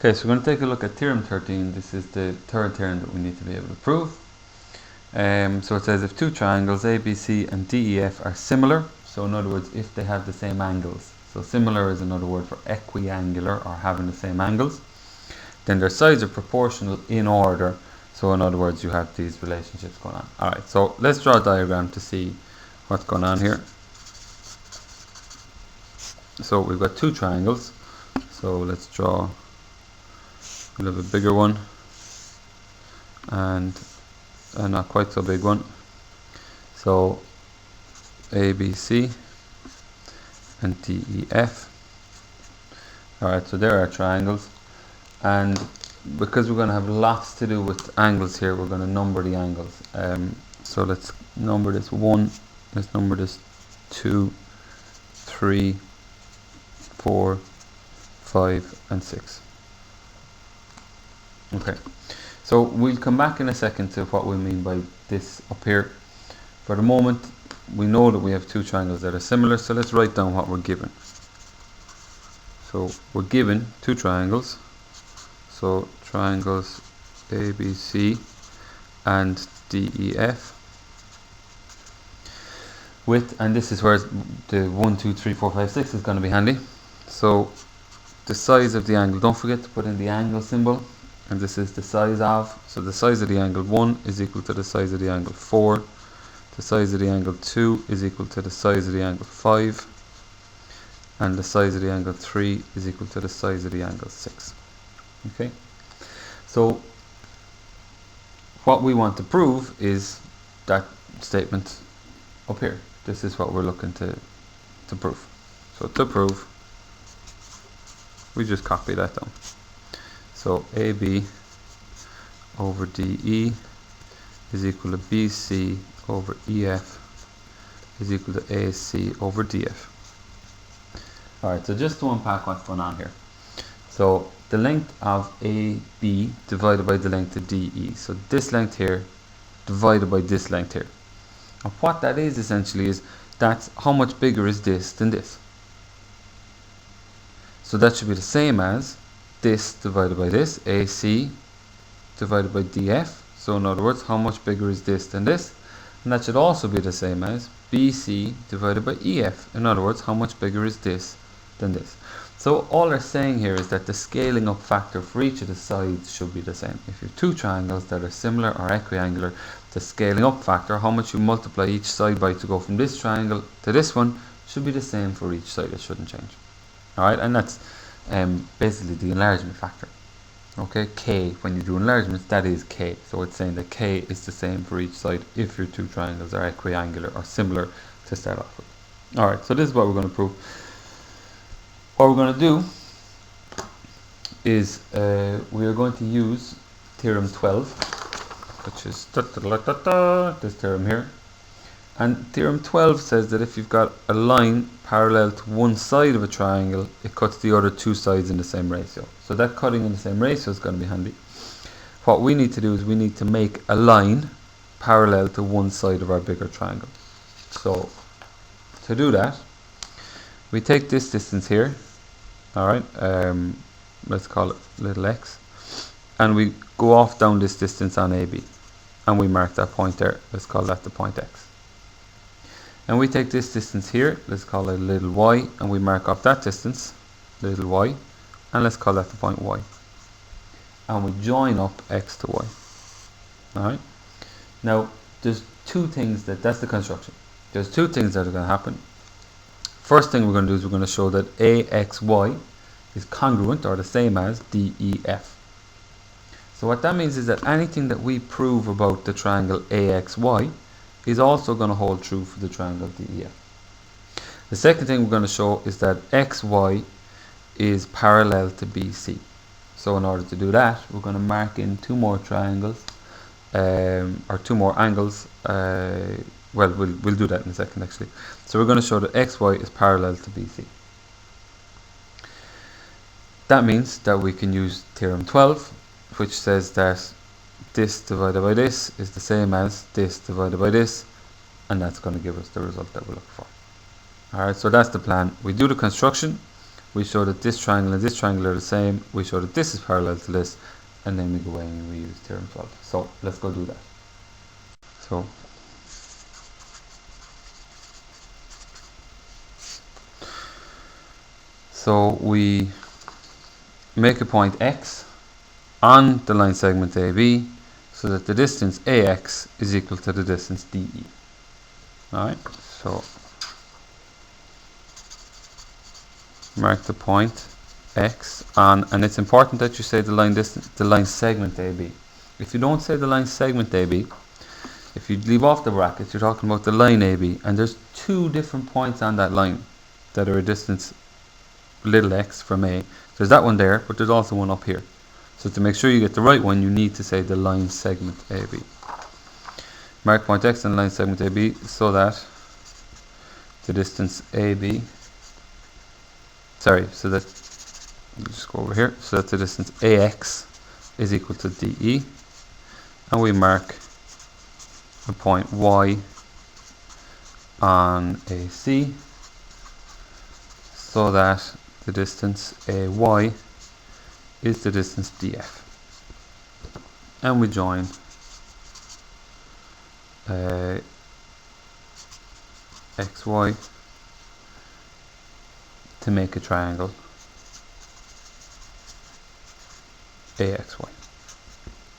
Okay, so we're going to take a look at Theorem 13. This is the third theorem that we need to be able to prove. So it says if two triangles ABC and DEF are similar, so in other words if they have the same angles, so similar is another word for equiangular or having the same angles, then their sides are proportional in order, so in other words you have these relationships going on. Alright, so let's draw a diagram to see what's going on here. So we've got two triangles, so let's draw a little bit bigger one and a not quite so big one. So ABC and DEF. Alright, so there are triangles, and because we're going to have lots to do with angles here, we're going to number the angles. So let's number this 1, let's number this 2, 3, 4, 5 and 6. Okay, so we'll come back in a second to what we mean by this up here. For the moment, we know that we have two triangles that are similar, so let's write down what we're given. So we're given two triangles, so triangles ABC and DEF with, and this is where the 1, 2, 3, 4, 5, 6 is going to be handy. So the size of the angle, don't forget to put in the angle symbol, and this is the size of, so the size of the angle 1 is equal to the size of the angle 4, the size of the angle 2 is equal to the size of the angle 5, and the size of the angle 3 is equal to the size of the angle 6. Okay, so what we want to prove is that statement up here. This is what we're looking to prove. So to prove, we just copy that down. So AB over DE is equal to BC over EF is equal to AC over DF. Alright, so just to unpack what's going on here. So the length of AB divided by the length of DE. So this length here divided by this length here. And what that is essentially is that's how much bigger is this than this. So that should be the same as this divided by this, AC divided by DF. So in other words, how much bigger is this than this? And that should also be the same as BC divided by EF. In other words, how much bigger is this than this? So all they're saying here is that the scaling up factor for each of the sides should be the same. If you have two triangles that are similar or equiangular, the scaling up factor, how much you multiply each side by to go from this triangle to this one, should be the same for each side. It shouldn't change. Alright, and that's basically the enlargement factor. Okay, K, when you do enlargements, that is K. So it's saying that K is the same for each side if your two triangles are equiangular or similar to start off with. Alright, so this is what we're going to prove. What we're going to do is we are going to use Theorem 12, which is this theorem here. And Theorem 12 says that if you've got a line parallel to one side of a triangle, it cuts the other two sides in the same ratio. So that cutting in the same ratio is going to be handy. What we need to do is we need to make a line parallel to one side of our bigger triangle. So to do that, we take this distance here, alright, let's call it little x, and we go off down this distance on AB, and we mark that point there, let's call that the point x. And we take this distance here, let's call it little y, and we mark off that distance, little y, and let's call that the point y. And we join up x to y. Alright, now there's two things that's the construction. There's two things that are going to happen. First thing we're going to do is we're going to show that AXY is congruent or the same as DEF. So what that means is that anything that we prove about the triangle AXY is also going to hold true for the triangle DEF. The second thing we're going to show is that XY is parallel to BC. So in order to do that, we're going to mark in two more triangles, or two more angles. Well, we'll do that in a second actually. So we're going to show that XY is parallel to BC. That means that we can use Theorem 12, which says that this divided by this is the same as this divided by this, and that's going to give us the result that we're looking for. Alright, so that's the plan. We do the construction, we show that this triangle and this triangle are the same, we show that this is parallel to this, and then we go away and we use theorem 12. So let's go do that. So we make a point x on the line segment AB so that the distance AX is equal to the distance DE. Alright, so mark the point X on, and it's important that you say the line distance, the line segment AB. If you don't say the line segment AB, if you leave off the brackets, you're talking about the line AB, and there's two different points on that line that are a distance little x from A. There's that one there, but there's also one up here. So to make sure you get the right one, you need to say the line segment AB. Mark point X on the line segment AB so that the distance AB, so that, just go over here, so that the distance AX is equal to DE, and we mark a point Y on AC so that the distance AY is the distance DF, and we join XY to make a triangle AXY.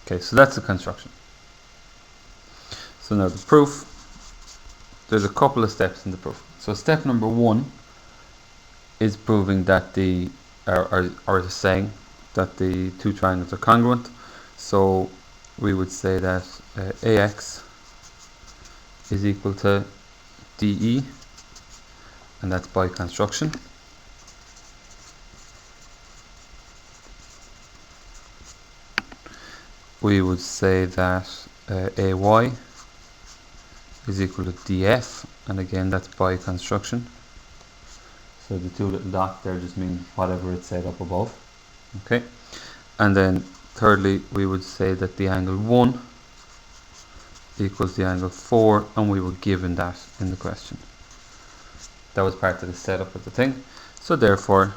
Okay, so that's the construction. So now the proof, there's a couple of steps in the proof. So step number 1 is proving that or saying that the two triangles are congruent. So we would say that AX is equal to DE, and that's by construction. We would say that AY is equal to DF, and again that's by construction. So the two little dots there just mean whatever it said up above. Okay, and then thirdly we would say that the angle 1 equals the angle 4, and we were given that in the question. That was part of the setup of the thing. So therefore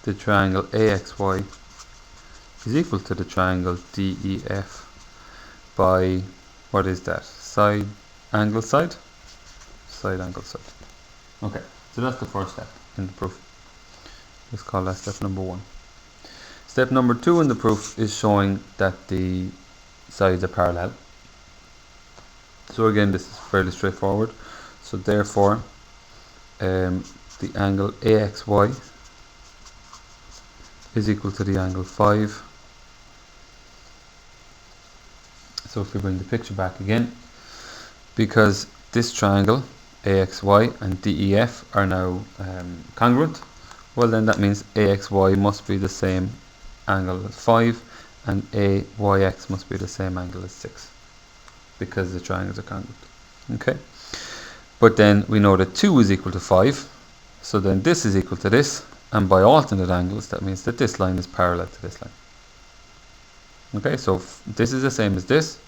the triangle AXY is equal to the triangle DEF by, what is that, side angle side? Side angle side. Okay, so that's the first step in the proof. Let's call that step number 1. Step number 2 in the proof is showing that the sides are parallel. So again, this is fairly straightforward. So therefore the angle AXY is equal to the angle 5. So if we bring the picture back again, because this triangle AXY and DEF are now congruent, well then that means AXY must be the same angle as 5 and AYX must be the same angle as 6, because the triangles are congruent. Okay, but then we know that 2 is equal to 5, so then this is equal to this, and by alternate angles that means that this line is parallel to this line. Okay, so this is the same as this,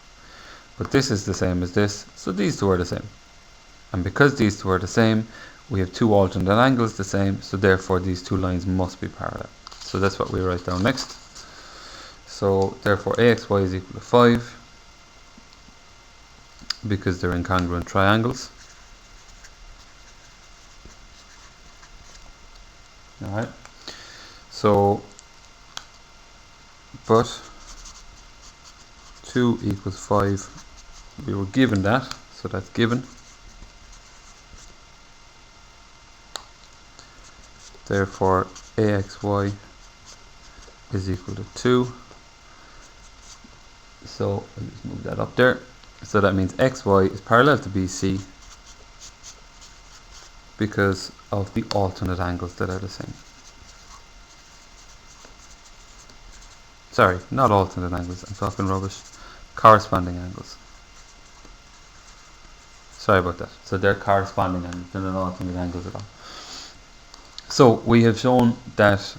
but this is the same as this, so these two are the same. And because these two are the same, we have two alternate angles the same, so therefore these two lines must be parallel. So that's what we write down next. So therefore AXY is equal to 5, because they're incongruent triangles. Alright, so but 2 equals 5, we were given that, so that's given. Therefore AXY is equal to 2. So I'll just move that up there. So that means XY is parallel to BC because of the alternate angles that are the same. Sorry, not alternate angles, I'm talking rubbish. Corresponding angles. Sorry about that. So they're corresponding angles, they're not alternate angles at all. So we have shown that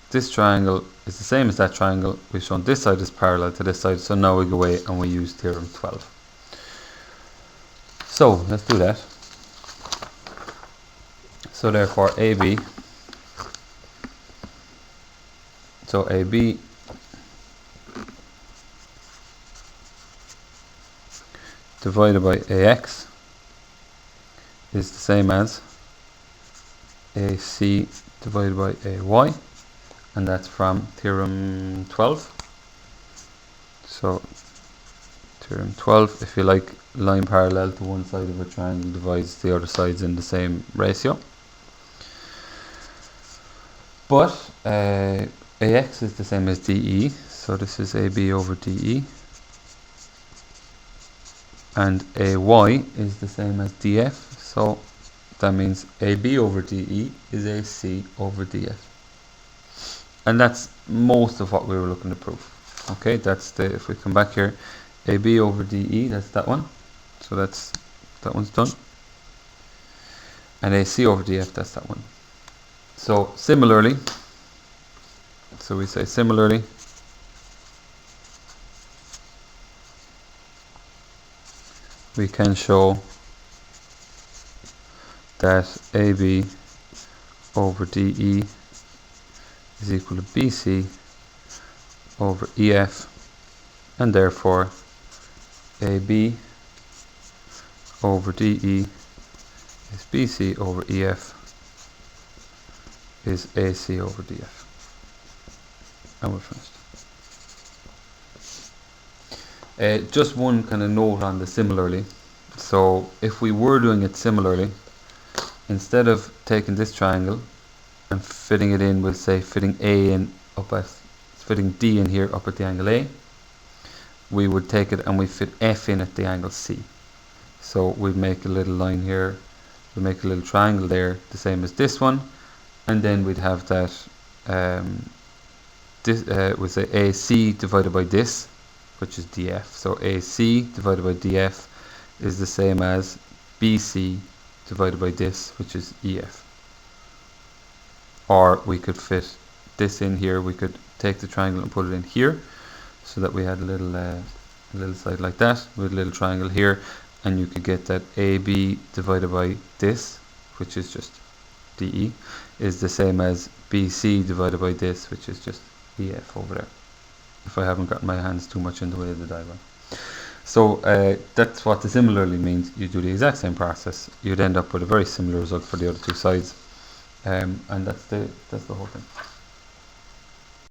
this triangle is the same as that triangle. We've shown this side is parallel to this side, so now we go away and we use theorem 12. So let's do that. So therefore AB So AB divided by AX is the same as AC divided by AY, and that's from Theorem 12. So Theorem 12, if you like, line parallel to one side of a triangle divides the other sides in the same ratio. But AX is the same as DE, so this is AB over DE. And AY is the same as DF, so that means AB over DE is AC over DF. And that's most of what we were looking to prove. Okay, that's the, if we come back here, AB over DE, that's that one. So that's, that one's done. And AC over DF, that's that one. So similarly, so we say similarly, we can show that AB over DE is equal to BC over EF, and therefore AB over DE is BC over EF is AC over DF. And we're finished. Just one kind of note on the similarly. So if we were doing it similarly, instead of taking this triangle and fitting it in, we'll say fitting A in up at, fitting D in here up at the angle A, we would take it and we fit F in at the angle C. So we'd make a little line here, we'll make a little triangle there, the same as this one, and then we'd have that, we'll say AC divided by this, which is DF. So AC divided by DF is the same as BC divided by this, which is EF. Or we could fit this in here, we could take the triangle and put it in here, so that we had a little side like that, with a little triangle here, and you could get that AB divided by this, which is just DE, is the same as BC divided by this, which is just EF over there, if I haven't gotten my hands too much in the way of the diagram. So that's what the similarly means. You do the exact same process, you'd end up with a very similar result for the other two sides, and that's the whole thing.